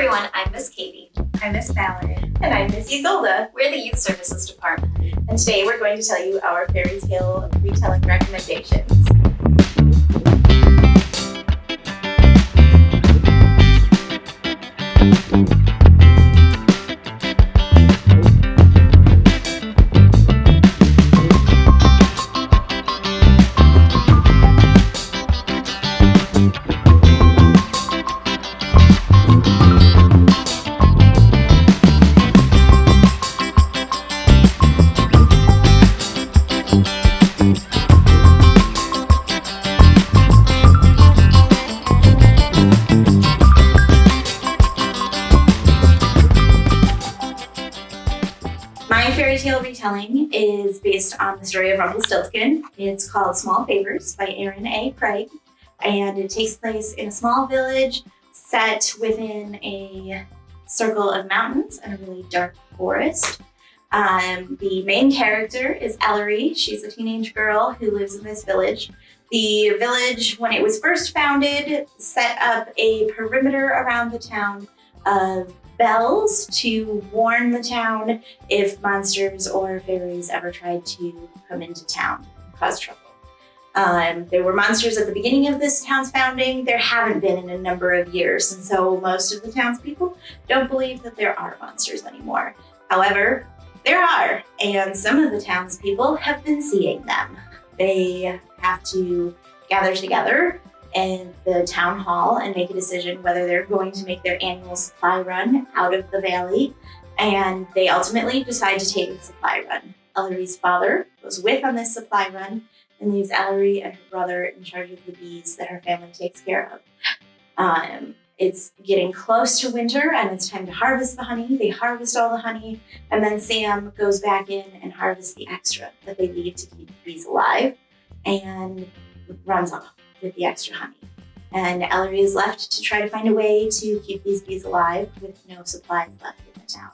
everyone, I'm Miss Katie. I'm Miss Mallory. And I'm Miss Isolda. We're the Youth Services Department. And today we're going to tell you our fairy tale retelling recommendations. My fairy tale retelling is based on the story of Rumpelstiltskin. It's called Small Favors by Aaron A. Craig, and it takes place in a small village set within a circle of mountains and a really dark forest. The main character is Ellery. She's a teenage girl who lives in this village. The village, when it was first founded, set up a perimeter around the town of bells to warn the town if monsters or fairies ever tried to come into town and cause trouble. There were monsters at the beginning of this town's founding. There haven't been in a number of years, and so most of the townspeople don't believe that there are monsters anymore. However, there are, and some of the townspeople have been seeing them. They have to gather together in the town hall and make a decision whether they're going to make their annual supply run out of the valley, and they ultimately decide to take the supply run. Ellery's father goes with on this supply run and leaves Ellery and her brother in charge of the bees that her family takes care of. It's getting close to winter and it's time to harvest the honey. They harvest all the honey, and then Sam goes back in and harvests the extra that they leave to keep the bees alive and runs off with the extra honey. And Ellery is left to try to find a way to keep these bees alive with no supplies left in the town.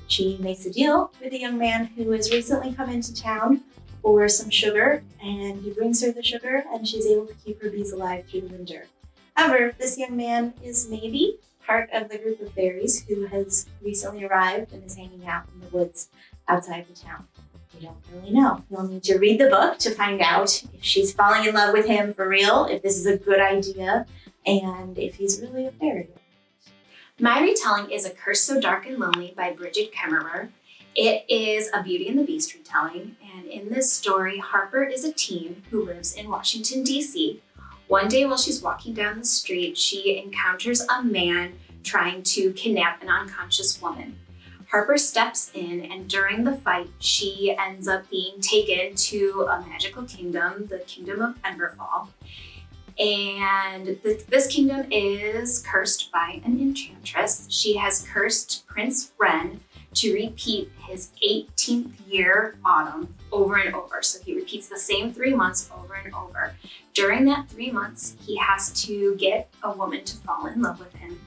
She makes a deal with a young man who has recently come into town for some sugar, and he brings her the sugar and she's able to keep her bees alive through the winter. However, this young man is maybe part of the group of fairies who has recently arrived and is hanging out in the woods outside the town. We don't really know. You'll need to read the book to find out if she's falling in love with him for real, if this is a good idea, and if he's really a fairy. My retelling is A Curse So Dark and Lonely by Bridget Kemmerer. It is a Beauty and the Beast retelling, and in this story, Harper is a teen who lives in Washington, D.C. One day while she's walking down the street, she encounters a man trying to kidnap an unconscious woman. Harper steps in, and during the fight, she ends up being taken to a magical kingdom, the Kingdom of Emberfall. And this kingdom is cursed by an enchantress. She has cursed Prince Wren to repeat his 18th year autumn over and over. So he repeats the same 3 months over and over. During that 3 months, he has to get a woman to fall in love with him.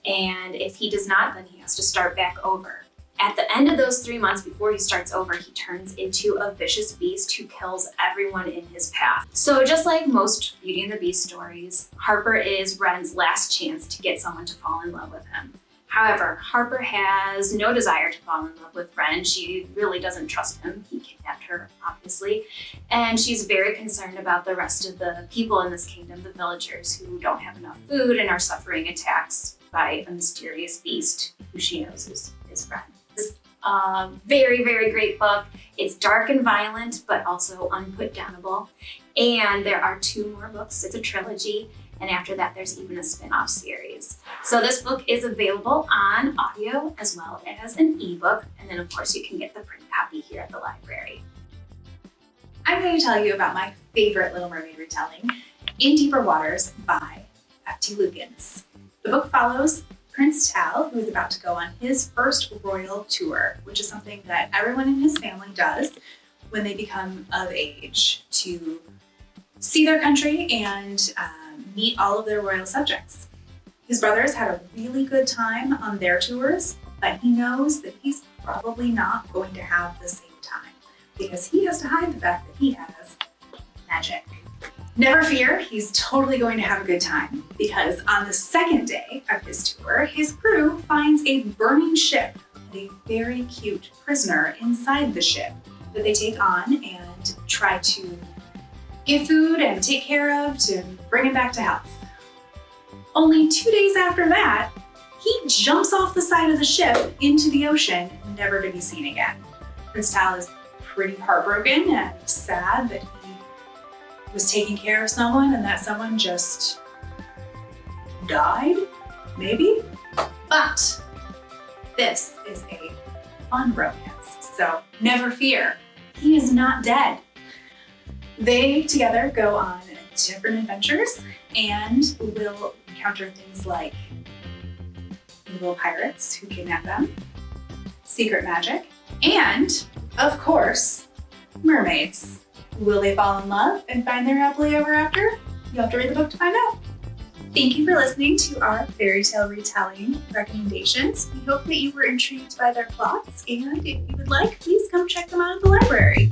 And if he does not, then he has to start back over. At the end of those 3 months, before he starts over, he turns into a vicious beast who kills everyone in his path. So just like most Beauty and the Beast stories, Harper is Wren's last chance to get someone to fall in love with him. However, Harper has no desire to fall in love with Wren. She really doesn't trust him. He kidnapped her, obviously. And she's very concerned about the rest of the people in this kingdom, the villagers who don't have enough food and are suffering attacks by a mysterious beast who she knows is Wren. It's a very, very great book. It's dark and violent, but also unputdownable. And there are 2 more books. It's a trilogy. And after that, there's even a spin-off series. So this book is available on audio as well as an ebook. And then of course you can get the print copy here at the library. I'm going to tell you about my favorite Little Mermaid retelling, In Deeper Waters by F.T. Lukens. The book follows Prince Tal, who is about to go on his first royal tour, which is something that everyone in his family does when they become of age, to see their country and meet all of their royal subjects. His brothers had a really good time on their tours, but he knows that he's probably not going to have the same time because he has to hide the fact that he has magic. Never fear, he's totally going to have a good time because on the second day of his tour, his crew finds a burning ship and a very cute prisoner inside the ship that they take on and try to give food and take care of to bring him back to health. Only 2 days after that, he jumps off the side of the ship into the ocean, never to be seen again. Prince Tal is pretty heartbroken and sad that he was taking care of someone and that someone just died, maybe? But this is a fun romance, so never fear, he is not dead. They together go on different adventures and will encounter things like evil pirates who kidnap them, secret magic, and, of course, mermaids. Will they fall in love and find their happily ever after? You'll have to read the book to find out. Thank you for listening to our fairy tale retelling recommendations. We hope that you were intrigued by their plots, and if you would like, please come check them out at the library.